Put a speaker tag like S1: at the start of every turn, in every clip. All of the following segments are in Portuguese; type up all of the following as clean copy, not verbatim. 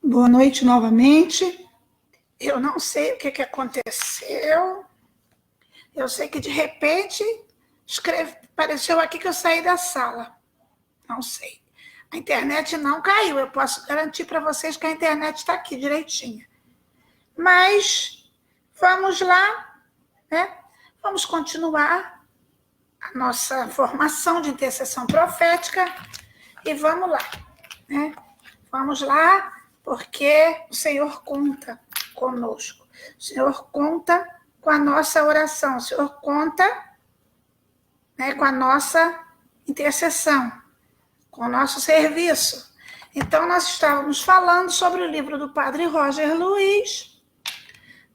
S1: Boa noite novamente. Eu não sei o que aconteceu. Eu sei que de repente apareceu aqui que eu saí da sala. Não sei. A internet não caiu. Eu posso garantir para vocês que a internet está aqui direitinha. Mas vamos lá, né? Vamos continuar a nossa formação de intercessão profética e vamos lá, né? Vamos lá, porque o Senhor conta conosco. O Senhor conta com a nossa oração. O Senhor conta, né, com a nossa intercessão, com o nosso serviço. Então, nós estávamos falando sobre o livro do Padre Roger Luiz,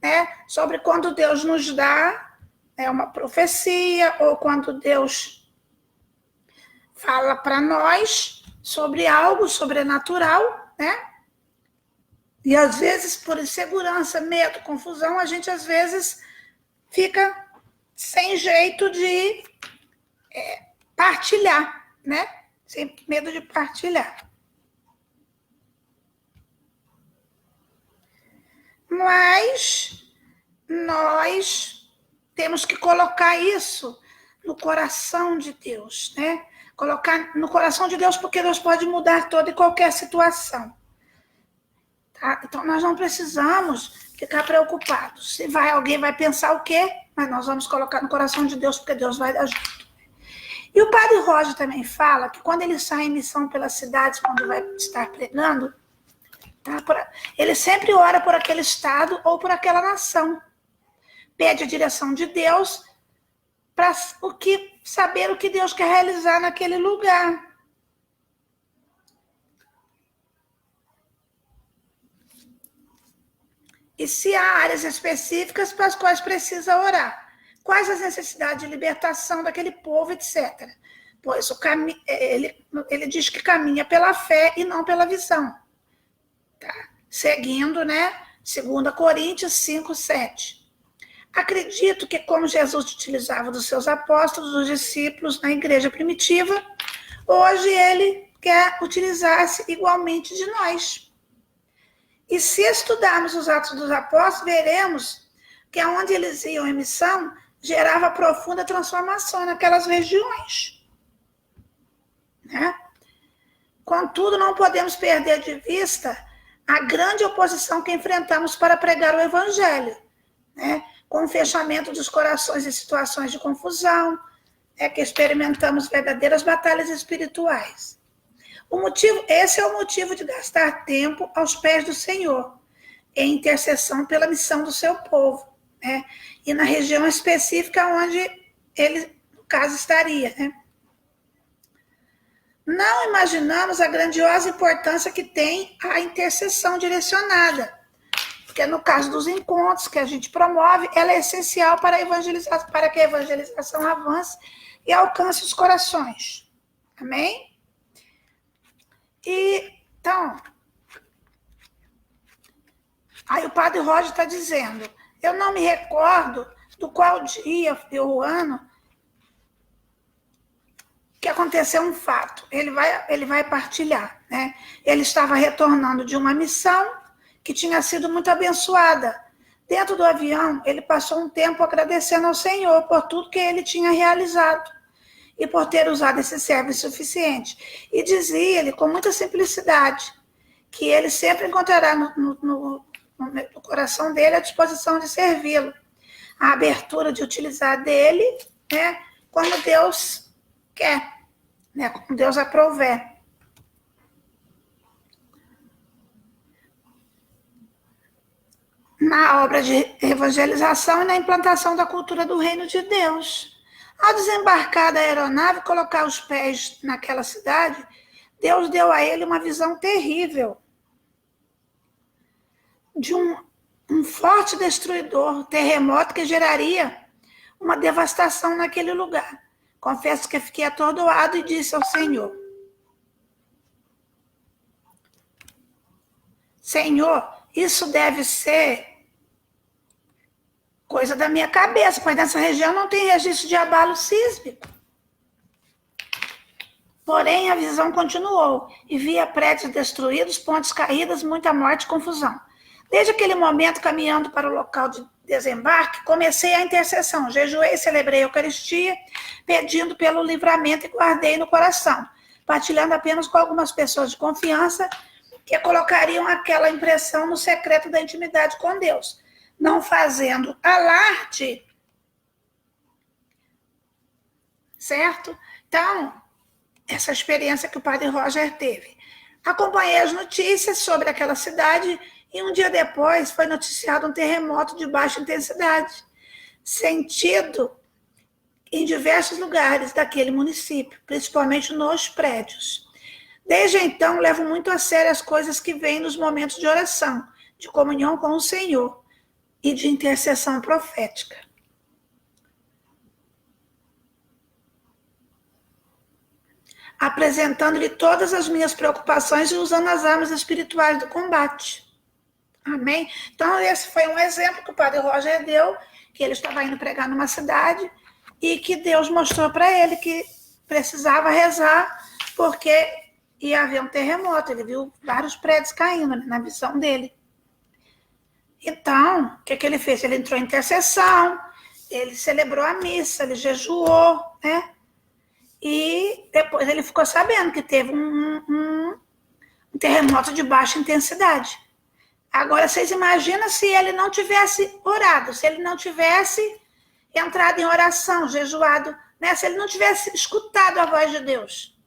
S1: né, sobre quando Deus nos dá, né, uma profecia, ou quando Deus fala para nós sobre algo sobrenatural, né? E às vezes, por insegurança, medo, confusão, a gente às vezes fica sem jeito de partilhar, né? Sem medo de partilhar. Mas nós temos que colocar isso no coração de Deus, né? Colocar no coração de Deus, porque Deus pode mudar toda e qualquer situação. Tá? Então, nós não precisamos ficar preocupados. Se alguém vai pensar o quê? Mas nós vamos colocar no coração de Deus, porque Deus vai dar jeito. E o Padre Roger também fala que quando ele sai em missão pelas cidades, quando vai estar pregando, tá? Ele sempre ora por aquele estado ou por aquela nação. Pede a direção de Deus para saber o que Deus quer realizar naquele lugar. E se há áreas específicas para as quais precisa orar. Quais as necessidades de libertação daquele povo, etc. Pois ele diz que caminha pela fé e não pela visão. Tá? Seguindo, né? 2 Coríntios 5, 7. Acredito que como Jesus utilizava dos seus apóstolos, dos discípulos na igreja primitiva, hoje ele quer utilizar-se igualmente de nós. E se estudarmos os Atos dos Apóstolos, veremos que aonde eles iam em missão, gerava profunda transformação naquelas regiões. Né? Contudo, não podemos perder de vista a grande oposição que enfrentamos para pregar o Evangelho, né? Com o fechamento dos corações em situações de confusão, que experimentamos verdadeiras batalhas espirituais. Esse é o motivo de gastar tempo aos pés do Senhor, em intercessão pela missão do seu povo, né? E na região específica onde ele, no caso, estaria, né? Não imaginamos a grandiosa importância que tem a intercessão direcionada, porque no caso dos encontros que a gente promove, ela é essencial para que a evangelização avance e alcance os corações. Amém? Então, aí o Padre Roger está dizendo, eu não me recordo do qual dia ou ano que aconteceu um fato. Ele vai partilhar, né? Ele estava retornando de uma missão que tinha sido muito abençoada. Dentro do avião, ele passou um tempo agradecendo ao Senhor por tudo que ele tinha realizado e por ter usado esse servo suficiente. E dizia-lhe com muita simplicidade que ele sempre encontrará no coração dele a disposição de servi-lo, a abertura de utilizar dele, né, quando Deus quer, né, como Deus aprouver. Na obra de evangelização e na implantação da cultura do reino de Deus. Ao desembarcar da aeronave e colocar os pés naquela cidade, Deus deu a ele uma visão terrível de um forte destruidor, terremoto que geraria uma devastação naquele lugar. Confesso que fiquei atordoado e disse ao Senhor, Senhor, isso deve ser coisa da minha cabeça, pois nessa região não tem registro de abalo sísmico. Porém, a visão continuou, e via prédios destruídos, pontes caídas, muita morte e confusão. Desde aquele momento, caminhando para o local de desembarque, comecei a intercessão. Jejuei, celebrei a Eucaristia, pedindo pelo livramento e guardei no coração, partilhando apenas com algumas pessoas de confiança que colocariam aquela impressão no secreto da intimidade com Deus, não fazendo alarde, certo? Então, essa experiência que o padre Roger teve. Acompanhei as notícias sobre aquela cidade e um dia depois foi noticiado um terremoto de baixa intensidade, sentido em diversos lugares daquele município, principalmente nos prédios. Desde então, levo muito a sério as coisas que vêm nos momentos de oração, de comunhão com o Senhor e de intercessão profética. Apresentando-lhe todas as minhas preocupações e usando as armas espirituais do combate. Amém? Então, esse foi um exemplo que o padre Roger deu, que ele estava indo pregar numa cidade e que Deus mostrou para ele que precisava rezar, porque ia haver um terremoto. Ele viu vários prédios caindo na visão dele. Então, o que ele fez? Ele entrou em intercessão, ele celebrou a missa, ele jejuou, né? E depois ele ficou sabendo que teve um terremoto de baixa intensidade. Agora, vocês imaginam se ele não tivesse orado, se ele não tivesse entrado em oração, jejuado, né? Se ele não tivesse escutado a voz de Deus.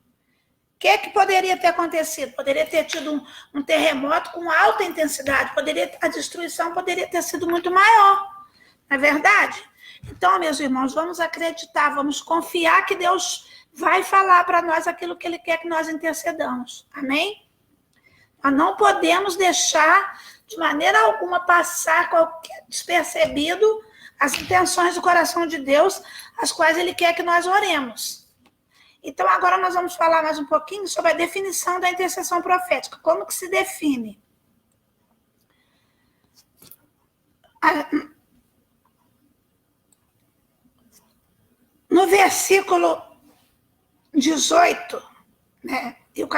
S1: O que poderia ter acontecido? Poderia ter tido um terremoto com alta intensidade, a destruição poderia ter sido muito maior, não é verdade? Então, meus irmãos, vamos acreditar, vamos confiar que Deus vai falar para nós aquilo que Ele quer que nós intercedamos. Amém? Nós não podemos deixar de maneira alguma passar qualquer despercebido as intenções do coração de Deus, as quais Ele quer que nós oremos. Então, agora nós vamos falar mais um pouquinho sobre a definição da intercessão profética. Como que se define? No versículo 18, né, e o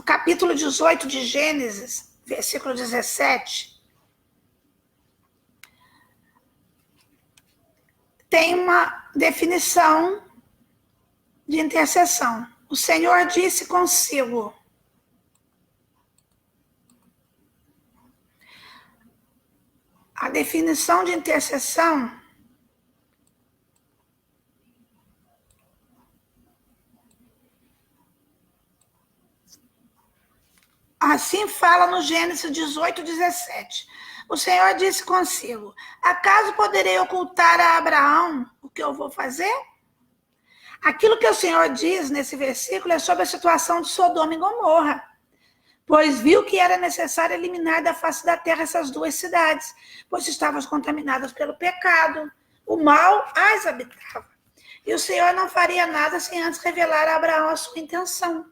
S1: capítulo 18 de Gênesis, versículo 17, tem uma definição de intercessão. O Senhor disse consigo: a definição de intercessão assim fala no Gênesis 18, 17. O Senhor disse consigo: acaso poderei ocultar a Abraão o que eu vou fazer? Aquilo que o Senhor diz nesse versículo é sobre a situação de Sodoma e Gomorra, pois viu que era necessário eliminar da face da terra essas duas cidades, pois estavam contaminadas pelo pecado, o mal as habitava. E o Senhor não faria nada sem antes revelar a Abraão a sua intenção.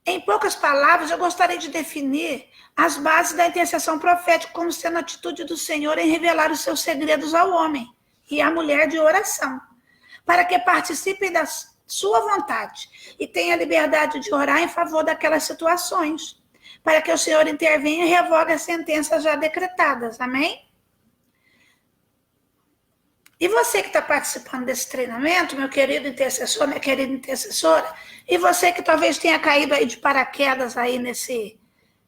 S1: Em poucas palavras, eu gostaria de definir as bases da intercessão profética como sendo a atitude do Senhor em revelar os seus segredos ao homem e à mulher de oração, para que participem da sua vontade e tenham a liberdade de orar em favor daquelas situações, para que o Senhor intervenha e revogue as sentenças já decretadas. Amém? E você que está participando desse treinamento, meu querido intercessor, minha querida intercessora, e você que talvez tenha caído aí de paraquedas aí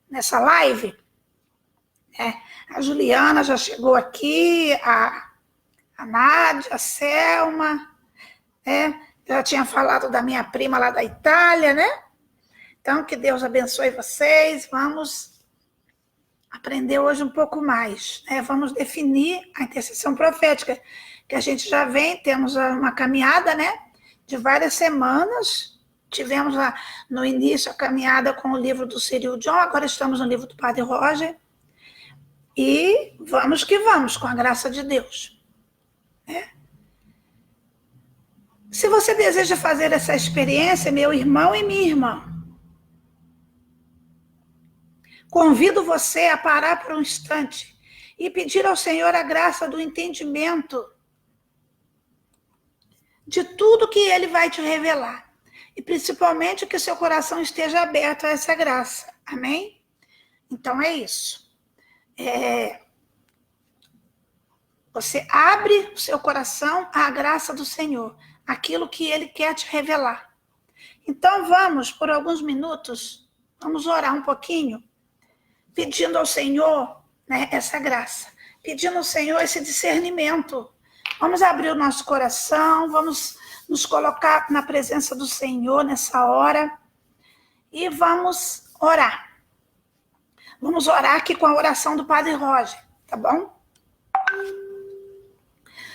S1: nessa live, a Juliana já chegou aqui, a Nádia, a Selma, já tinha falado da minha prima lá da Itália, né? Então, que Deus abençoe vocês, vamos aprender hoje um pouco mais, né? Vamos definir a intercessão profética, que a gente já vem, temos uma caminhada, né, de várias semanas. Tivemos lá no início a caminhada com o livro do Cyril John, agora estamos no livro do Padre Roger, e vamos que vamos, com a graça de Deus. Se você deseja fazer essa experiência, meu irmão e minha irmã, convido você a parar por um instante e pedir ao Senhor a graça do entendimento de tudo que ele vai te revelar. E principalmente que o seu coração esteja aberto a essa graça. Amém? Então é isso. Você abre o seu coração à graça do Senhor, aquilo que ele quer te revelar. Então vamos, por alguns minutos, vamos orar um pouquinho, pedindo ao Senhor, né, essa graça, pedindo ao Senhor esse discernimento. Vamos abrir o nosso coração, vamos nos colocar na presença do Senhor nessa hora e vamos orar. Vamos orar aqui com a oração do Padre Roger, tá bom?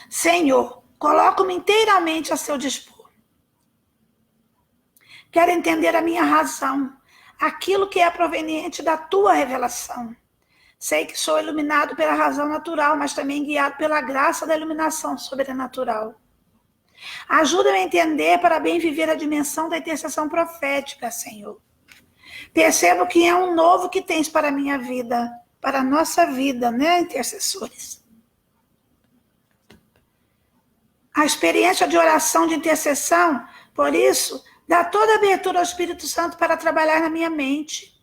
S1: Senhor, coloco-me inteiramente a seu dispor. Quero entender a minha razão, aquilo que é proveniente da tua revelação. Sei que sou iluminado pela razão natural, mas também guiado pela graça da iluminação sobrenatural. Ajuda-me a entender para bem viver a dimensão da intercessão profética, Senhor. Percebo que é um novo que tens para a minha vida, para a nossa vida, né, intercessores? A experiência de oração de intercessão, por isso, dá toda a abertura ao Espírito Santo para trabalhar na minha mente,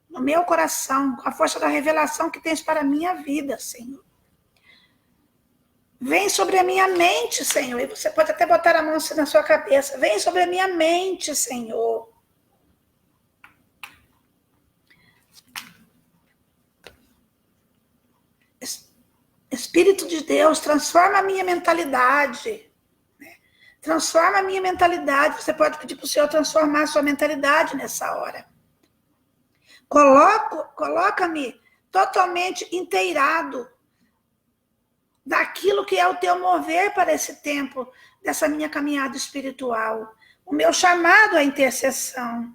S1: no meu coração, com a força da revelação que tens para a minha vida, Senhor. Vem sobre a minha mente, Senhor, e você pode até botar a mão assim na sua cabeça. Vem sobre a minha mente, Senhor. Espírito de Deus, transforma a minha mentalidade. Né? Transforma a minha mentalidade. Você pode pedir para o Senhor transformar a sua mentalidade nessa hora. Coloca-me totalmente inteirado daquilo que é o teu mover para esse tempo, dessa minha caminhada espiritual. O meu chamado à intercessão.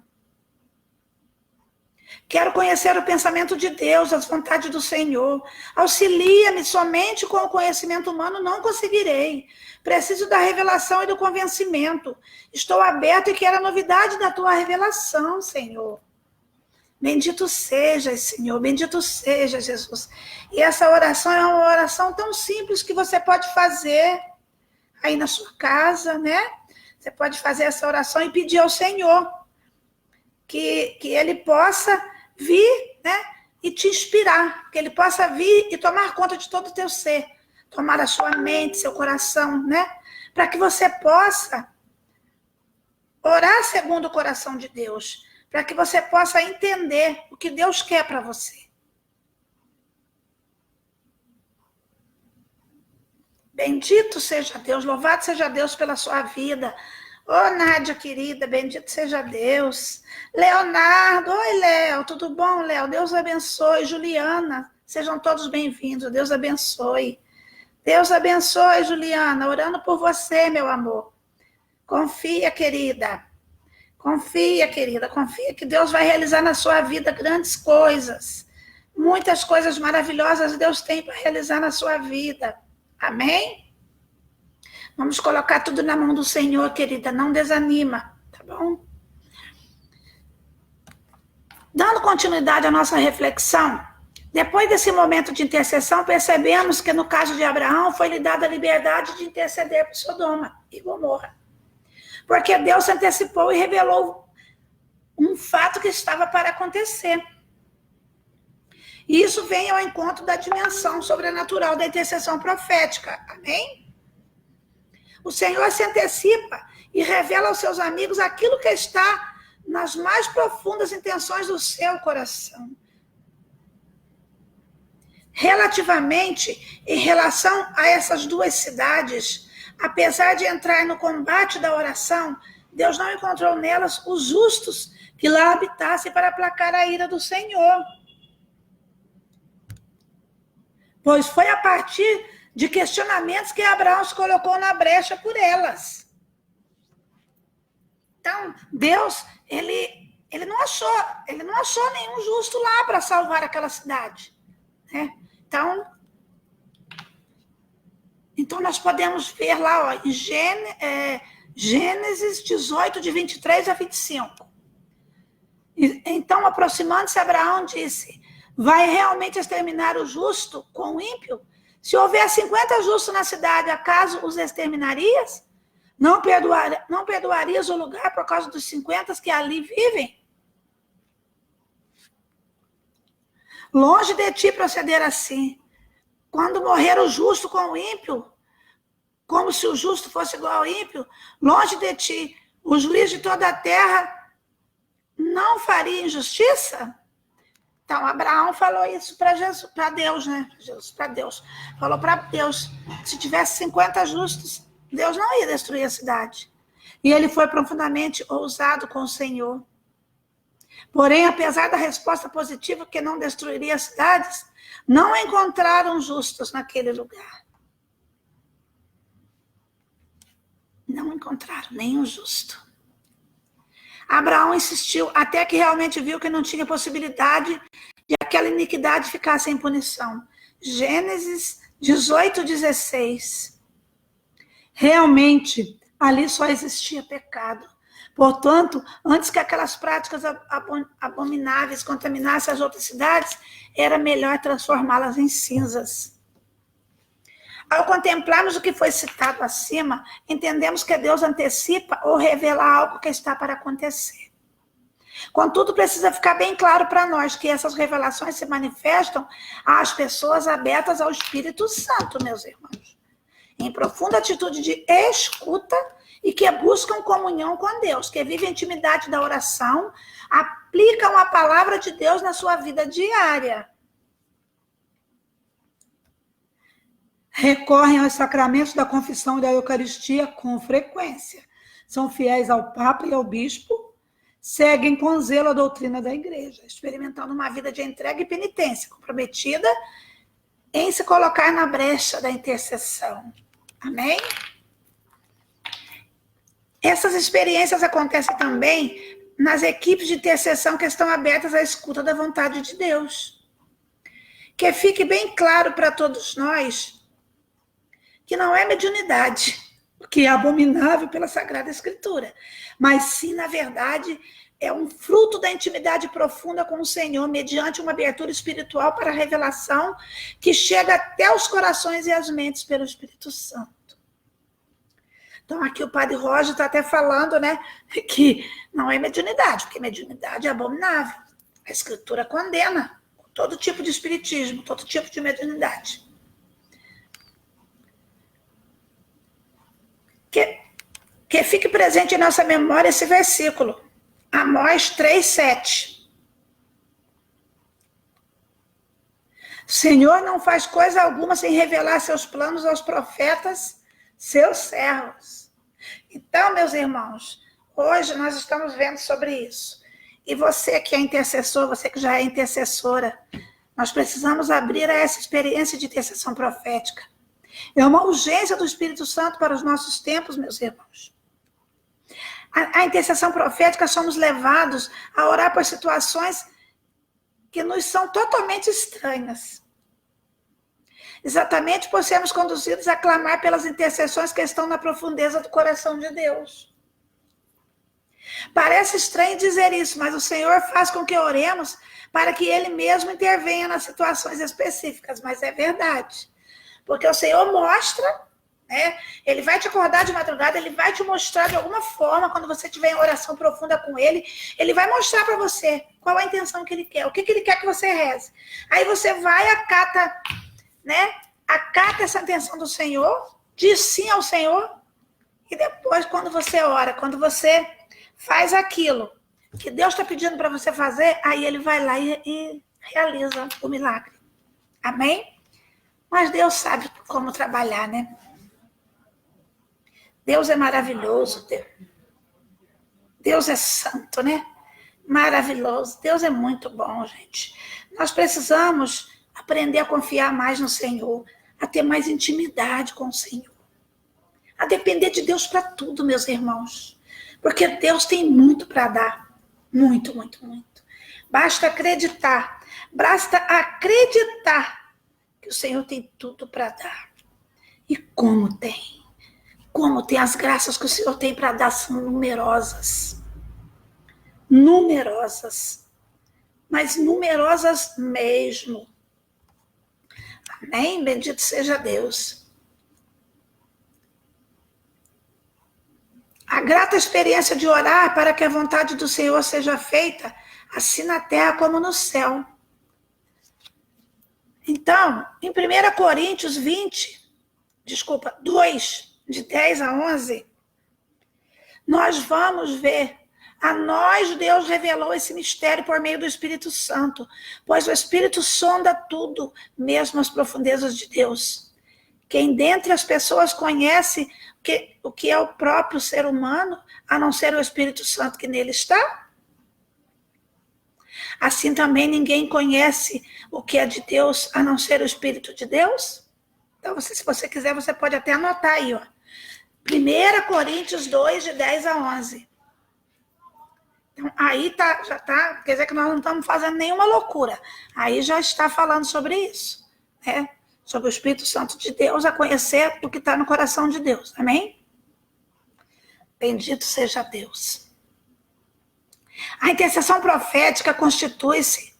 S1: Quero conhecer o pensamento de Deus, as vontades do Senhor. Auxilia-me, somente com o conhecimento humano não conseguirei. Preciso da revelação e do convencimento. Estou aberto e quero a novidade da tua revelação, Senhor. Bendito seja, Senhor, bendito seja, Jesus. E essa oração é uma oração tão simples que você pode fazer aí na sua casa, né? Você pode fazer essa oração e pedir ao Senhor que ele possa vir, né, e te inspirar, que ele possa vir e tomar conta de todo o teu ser, tomar a sua mente, seu coração, né, para que você possa orar segundo o coração de Deus, para que você possa entender o que Deus quer para você. Bendito seja Deus, louvado seja Deus pela sua vida. Ô, Nádia, querida, bendito seja Deus. Leonardo, oi, Léo, tudo bom, Léo? Deus abençoe. Juliana, sejam todos bem-vindos, Deus abençoe. Deus abençoe, Juliana, orando por você, meu amor. Confia, querida. Confia, querida, confia que Deus vai realizar na sua vida grandes coisas. Muitas coisas maravilhosas Deus tem para realizar na sua vida. Amém? Vamos colocar tudo na mão do Senhor, querida. Não desanima, tá bom? Dando continuidade à nossa reflexão, depois desse momento de intercessão, percebemos que no caso de Abraão foi lhe dada a liberdade de interceder por Sodoma e Gomorra. Porque Deus se antecipou e revelou um fato que estava para acontecer. E isso vem ao encontro da dimensão sobrenatural da intercessão profética. Amém? O Senhor se antecipa e revela aos seus amigos aquilo que está nas mais profundas intenções do seu coração. Relativamente, em relação a essas duas cidades, apesar de entrar no combate da oração, Deus não encontrou nelas os justos que lá habitassem para aplacar a ira do Senhor. Pois foi a partir de questionamentos que Abraão se colocou na brecha por elas. Então, Deus, ele não achou nenhum justo lá para salvar aquela cidade. Né? Então nós podemos ver lá, ó, em Gênesis 18, de 23 a 25. Então, aproximando-se, Abraão disse: vai realmente exterminar o justo com o ímpio? Se houver 50 justos na cidade, acaso os exterminarias? Não perdoarias o lugar por causa dos 50 que ali vivem? Longe de ti proceder assim. Quando morrer o justo com o ímpio, como se o justo fosse igual ao ímpio, longe de ti, o juiz de toda a terra não faria injustiça? Então, Abraão falou isso para Jesus, para Deus, né? Para Deus. Falou para Deus, se tivesse 50 justos, Deus não ia destruir a cidade. E ele foi profundamente ousado com o Senhor. Porém, apesar da resposta positiva que não destruiria as cidades, não encontraram justos naquele lugar. Não encontraram nenhum justo. Abraão insistiu até que realmente viu que não tinha possibilidade de aquela iniquidade ficar sem punição. Gênesis 18:16. Realmente, ali só existia pecado. Portanto, antes que aquelas práticas abomináveis contaminassem as outras cidades, era melhor transformá-las em cinzas. Ao contemplarmos o que foi citado acima, entendemos que Deus antecipa ou revela algo que está para acontecer. Contudo, precisa ficar bem claro para nós que essas revelações se manifestam às pessoas abertas ao Espírito Santo, meus irmãos, em profunda atitude de escuta e que buscam comunhão com Deus, que vivem a intimidade da oração, aplicam a palavra de Deus na sua vida diária. Recorrem aos sacramentos da confissão e da Eucaristia com frequência. São fiéis ao Papa e ao Bispo, seguem com zelo a doutrina da Igreja, experimentando uma vida de entrega e penitência, comprometida em se colocar na brecha da intercessão. Amém? Essas experiências acontecem também nas equipes de intercessão que estão abertas à escuta da vontade de Deus. Que fique bem claro para todos nós que não é mediunidade, o que é abominável pela Sagrada Escritura, mas sim, na verdade, é um fruto da intimidade profunda com o Senhor, mediante uma abertura espiritual para a revelação que chega até os corações e as mentes pelo Espírito Santo. Então, aqui o Padre Roger está até falando, né, que não é mediunidade, porque mediunidade é abominável. A Escritura condena todo tipo de espiritismo, todo tipo de mediunidade. Que fique presente em nossa memória esse versículo, Amós 3:7. O Senhor não faz coisa alguma sem revelar seus planos aos profetas, seus servos. Então, meus irmãos, hoje nós estamos vendo sobre isso. E você que é intercessor, você que já é intercessora, nós precisamos abrir a essa experiência de intercessão profética. É uma urgência do Espírito Santo para os nossos tempos, meus irmãos. A intercessão profética, somos levados a orar por situações que nos são totalmente estranhas. Exatamente por sermos conduzidos a clamar pelas intercessões que estão na profundeza do coração de Deus. Parece estranho dizer isso, mas o Senhor faz com que oremos para que Ele mesmo intervenha nas situações específicas, mas é verdade. Porque o Senhor mostra, né? Ele vai te acordar de madrugada, Ele vai te mostrar de alguma forma, quando você estiver em oração profunda com Ele, Ele vai mostrar para você qual a intenção que Ele quer, o que Ele quer que você reze. Aí você vai, acata, né? Acata essa intenção do Senhor, diz sim ao Senhor, e depois, quando você ora, quando você faz aquilo que Deus está pedindo para você fazer, aí Ele vai lá e realiza o milagre. Amém? Mas Deus sabe como trabalhar, né? Deus é maravilhoso. Deus é santo, né? Maravilhoso. Deus é muito bom, gente. Nós precisamos aprender a confiar mais no Senhor, a ter mais intimidade com o Senhor, a depender de Deus para tudo, meus irmãos. Porque Deus tem muito para dar. Muito, muito, muito. Basta acreditar. Basta acreditar que o Senhor tem tudo para dar. E como tem? Como tem? As graças que o Senhor tem para dar são numerosas. Numerosas. Mas numerosas mesmo. Amém? Bendito seja Deus. A grata experiência de orar para que a vontade do Senhor seja feita, assim na terra como no céu. Então, em 1 Coríntios 2, de 10 a 11, nós vamos ver, a nós Deus revelou esse mistério por meio do Espírito Santo, pois o Espírito sonda tudo, mesmo as profundezas de Deus. Quem dentre as pessoas conhece o que é o próprio ser humano, a não ser o Espírito Santo que nele está? Assim também ninguém conhece o que é de Deus, a não ser o Espírito de Deus? Então, se você quiser, você pode até anotar aí, ó. 1 Coríntios 2, de 10 a 11. Então, aí já tá, quer dizer que nós não estamos fazendo nenhuma loucura. Aí já está falando sobre isso, né? Sobre o Espírito Santo de Deus, a conhecer o que está no coração de Deus. Amém? Bendito seja Deus. A intercessão profética constitui-se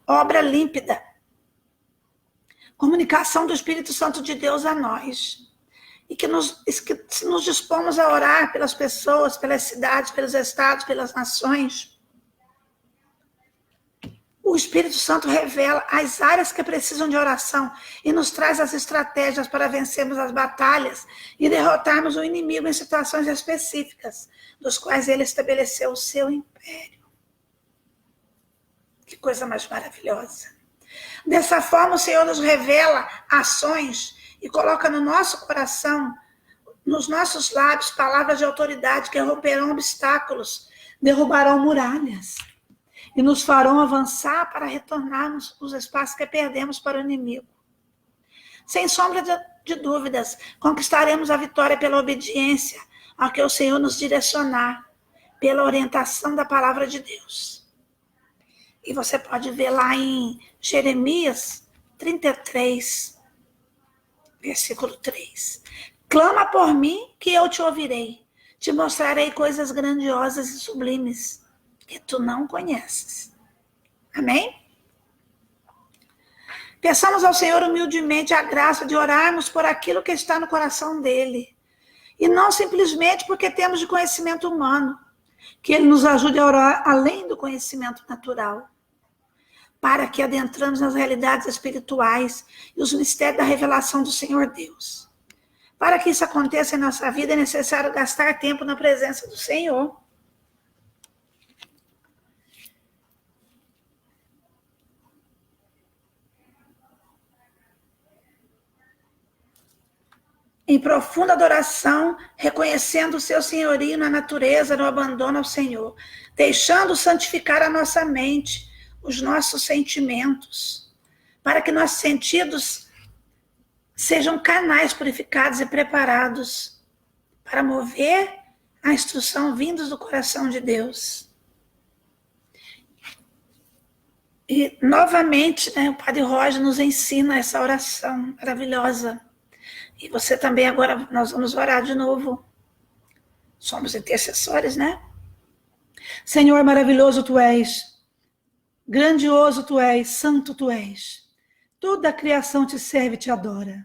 S1: obra límpida, comunicação do Espírito Santo de Deus a nós. E que nos dispomos a orar pelas pessoas, pelas cidades, pelos estados, pelas nações. O Espírito Santo revela as áreas que precisam de oração e nos traz as estratégias para vencermos as batalhas e derrotarmos o inimigo em situações específicas, dos quais ele estabeleceu o seu império. Que coisa mais maravilhosa. Dessa forma, o Senhor nos revela ações e coloca no nosso coração, nos nossos lábios, palavras de autoridade que romperão obstáculos, derrubarão muralhas e nos farão avançar para retornarmos os espaços que perdemos para o inimigo. Sem sombra de dúvidas, conquistaremos a vitória pela obediência ao que o Senhor nos direcionar, pela orientação da palavra de Deus. E você pode ver lá em Jeremias 33, versículo 3. Clama por mim que eu te ouvirei. Te mostrarei coisas grandiosas e sublimes que tu não conheces. Amém? Peçamos ao Senhor humildemente a graça de orarmos por aquilo que está no coração dele. E não simplesmente porque temos de conhecimento humano. Que ele nos ajude a orar além do conhecimento natural. Para que adentramos nas realidades espirituais e os mistérios da revelação do Senhor Deus. Para que isso aconteça em nossa vida, é necessário gastar tempo na presença do Senhor. Em profunda adoração, reconhecendo o seu senhorio na natureza, no abandono ao Senhor, deixando santificar a nossa mente, os nossos sentimentos, para que nossos sentidos sejam canais purificados e preparados para mover a instrução vindos do coração de Deus. E, novamente, o Padre Roger nos ensina essa oração maravilhosa. E você também agora, nós vamos orar de novo. Somos intercessores, né? Senhor, maravilhoso Tu és, grandioso Tu és, santo Tu és. Toda a criação Te serve e Te adora.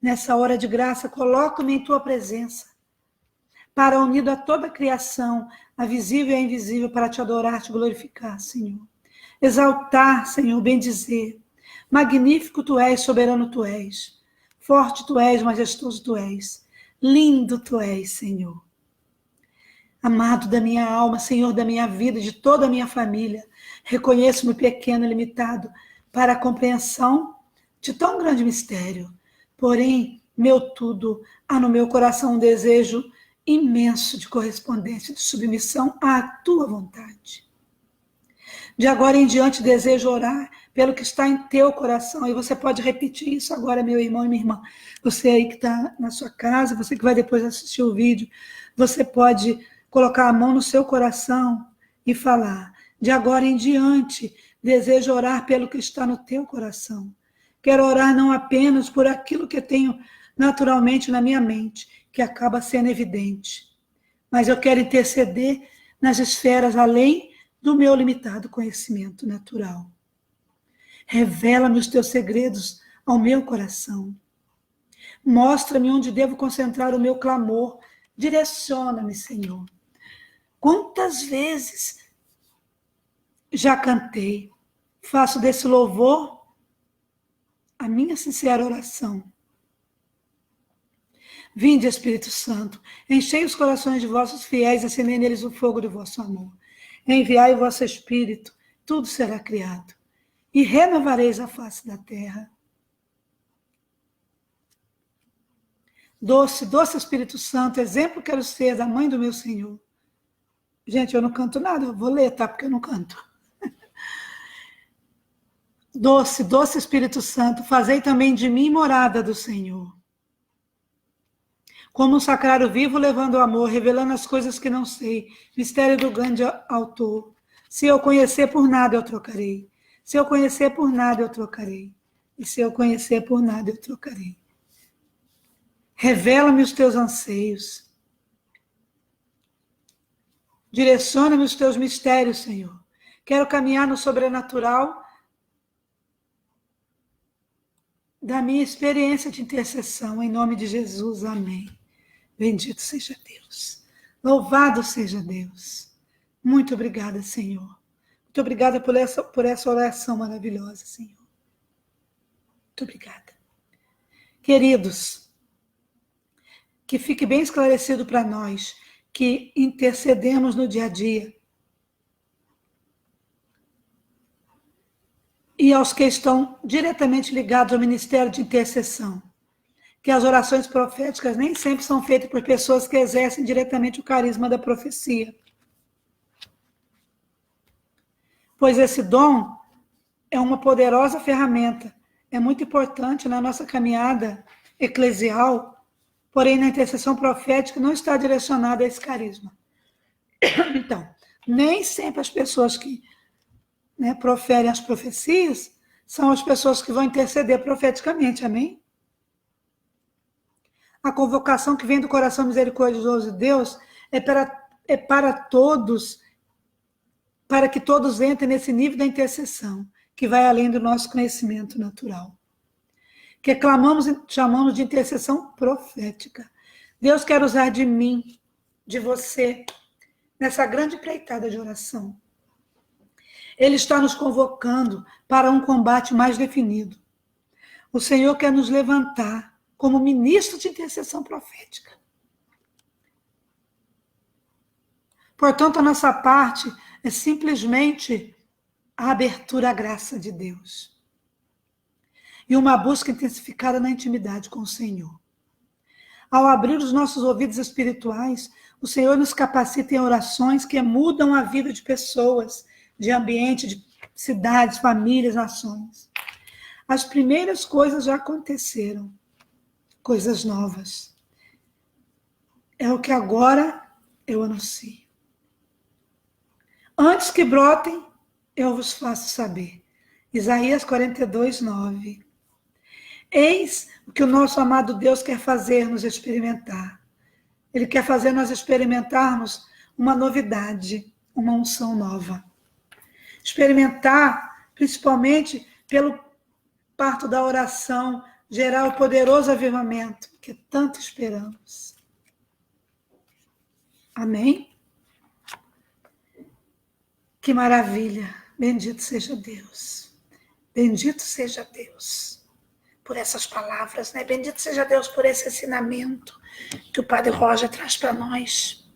S1: Nessa hora de graça, coloco-me em Tua presença, para unido a toda a criação, a visível e a invisível, para Te adorar, Te glorificar, Senhor. Exaltar, Senhor, bendizer. Magnífico Tu és, soberano Tu és. Forte Tu és, majestoso Tu és. Lindo Tu és, Senhor. Amado da minha alma, Senhor da minha vida, de toda a minha família, reconheço-me pequeno e limitado para a compreensão de tão grande mistério. Porém, meu tudo, há no meu coração um desejo imenso de correspondência, de submissão à Tua vontade. De agora em diante, desejo orar pelo que está em teu coração. E você pode repetir isso agora, meu irmão e minha irmã. Você aí que está na sua casa, você que vai depois assistir o vídeo, você pode colocar a mão no seu coração e falar: de agora em diante, desejo orar pelo que está no teu coração. Quero orar não apenas por aquilo que tenho naturalmente na minha mente, que acaba sendo evidente, mas eu quero interceder nas esferas além do meu limitado conhecimento natural. Revela-me os teus segredos ao meu coração. Mostra-me onde devo concentrar o meu clamor Direciona-me, Senhor. Quantas vezes já cantei, faço desse louvor a minha sincera oração. Vinde, Espírito Santo, enchei os corações de vossos fiéis, acendei neles o fogo do vosso amor. Enviai o vosso Espírito, tudo será criado, e renovareis a face da terra. Doce, doce Espírito Santo, exemplo quero ser da mãe do meu Senhor. Gente, eu não canto nada, eu vou ler, tá? Porque eu não canto. Doce, doce Espírito Santo, fazei também de mim morada do Senhor. Como um sacrário vivo, levando o amor, revelando as coisas que não sei, mistério do grande autor. Se eu conhecer, por nada eu trocarei. Se eu conhecer, por nada eu trocarei. E se eu conhecer, por nada eu trocarei. Revela-me os teus anseios. Direciona-me os teus mistérios, Senhor. Quero caminhar no sobrenatural da minha experiência de intercessão. Em nome de Jesus, amém. Bendito seja Deus. Louvado seja Deus. Muito obrigada, Senhor. Muito obrigada por essa oração maravilhosa, Senhor. Muito obrigada. Queridos, que fique bem esclarecido para nós que intercedemos no dia a dia. E aos que estão diretamente ligados ao ministério de intercessão. Que as orações proféticas nem sempre são feitas por pessoas que exercem diretamente o carisma da profecia. Pois esse dom é uma poderosa ferramenta, é muito importante na nossa caminhada eclesial, porém na intercessão profética não está direcionada a esse carisma. Então, nem sempre as pessoas que proferem as profecias são as pessoas que vão interceder profeticamente, amém? A convocação que vem do coração misericordioso de Deus é para todos, para que todos entrem nesse nível da intercessão, que vai além do nosso conhecimento natural. Que clamamos e chamamos de intercessão profética. Deus quer usar de mim, de você, nessa grande empreitada de oração. Ele está nos convocando para um combate mais definido. O Senhor quer nos levantar como ministro de intercessão profética. Portanto, a nossa parte é simplesmente a abertura à graça de Deus. E uma busca intensificada na intimidade com o Senhor. Ao abrir os nossos ouvidos espirituais, o Senhor nos capacita em orações que mudam a vida de pessoas, de ambiente, de cidades, famílias, nações. As primeiras coisas já aconteceram. Coisas novas. É o que agora eu anuncio. Antes que brotem, eu vos faço saber. Isaías 42, 9. Eis o que o nosso amado Deus quer fazer nos experimentar. Ele quer fazer nós experimentarmos uma novidade, uma unção nova. Experimentar, principalmente pelo parto da oração, gerar o poderoso avivamento que tanto esperamos. Amém? Que maravilha! Bendito seja Deus. Bendito seja Deus por essas palavras, né? Bendito seja Deus por esse ensinamento que o Padre Roger traz para nós.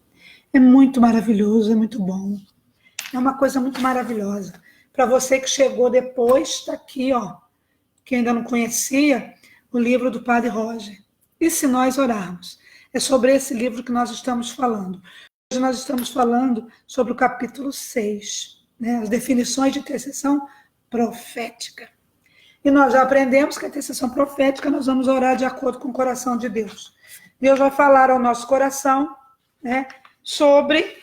S1: É muito maravilhoso, é muito bom. É uma coisa muito maravilhosa. Para você que chegou depois, está aqui, ó. Que ainda não conhecia, o livro do Padre Roger. E se nós orarmos? É sobre esse livro que nós estamos falando. Hoje nós estamos falando sobre o capítulo 6, né? As definições de intercessão profética. E nós já aprendemos que a intercessão profética nós vamos orar de acordo com o coração de Deus. Deus vai falar ao nosso coração, né, sobre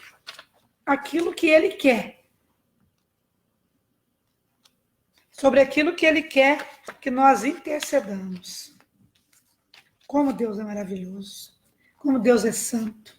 S1: aquilo que Ele quer. Sobre aquilo que Ele quer que nós intercedamos. Como Deus é maravilhoso. Como Deus é santo.